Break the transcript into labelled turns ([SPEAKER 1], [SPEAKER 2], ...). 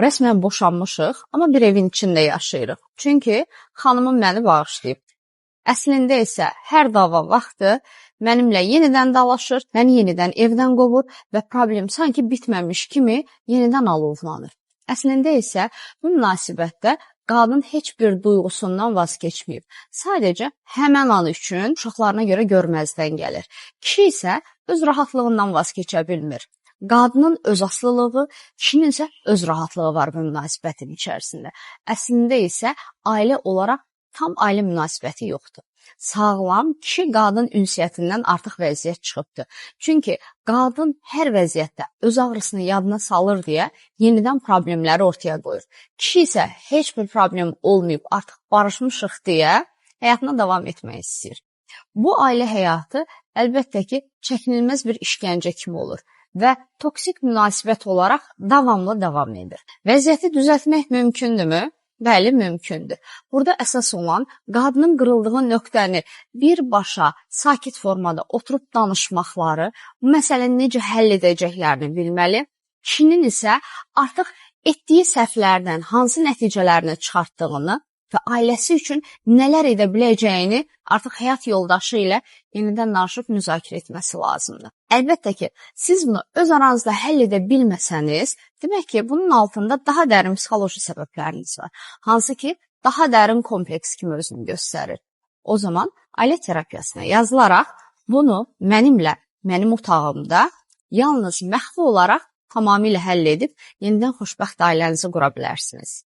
[SPEAKER 1] Rəsmən boşanmışıq, amma bir evin içində yaşayırıq. Çünki xanımım məni bağışlayıb. Əslində isə hər dava vaxtı mənimlə yenidən dalaşır, məni yenidən evdən qovur və problem sanki bitməmiş kimi yenidən alovlanır. Əslində isə bu münasibətdə qadın heç bir duyğusundan vaz keçməyib. Sadəcə həmən an üçün uşaqlarına görə görməzdən gəlir. Kişi isə öz rahatlığından vaz keçə bilmir. Qadının öz asılılığı, kişinin isə öz rahatlığı var bu münasibətin içərisində. Əslində isə ailə olaraq tam ailə münasibəti yoxdur. Sağlam kişi-qadın ünsiyyətindən artıq vəziyyət çıxıbdır. Çünki qadın hər vəziyyətdə öz ağrısını yadına salır deyə yenidən problemləri ortaya qoyur. Kişi isə heç bir problem olmayıb, artıq barışmışıq deyə həyatına davam etmək istəyir. Bu ailə həyatı əlbəttə ki, çəkinilməz bir işgəncə kimi olur və toksik münasibət olaraq davamlı davam edir. Vəziyyəti düzəltmək mümkündürmü? Bəli, mümkündür. Burada əsas olan qadının qırıldığı nöqtəni birbaşa sakit formada oturub danışmaqları, bu məsələni necə həll edəcəklərini bilməli. Kişinin isə artıq etdiyi səhvlərdən hansı nəticələrini çıxartdığını və ailəsi üçün nələr edə biləcəyini artıq həyat yoldaşı ilə yenidən danışıb müzakirə etməsi lazımdır. Əlbəttə ki, siz bunu öz aranızda həll edə bilməsəniz, demək ki, bunun altında daha dərin psixoloji səbəbləriniz var. Hansı ki, daha dərin kompleks kimi özünü göstərir. O zaman ailə terapiyasına yazılaraq bunu mənimlə, mənim otağımda yalnız məxfi olaraq tamamilə həll edib yenidən xoşbəxt ailənizi qura bilərsiniz.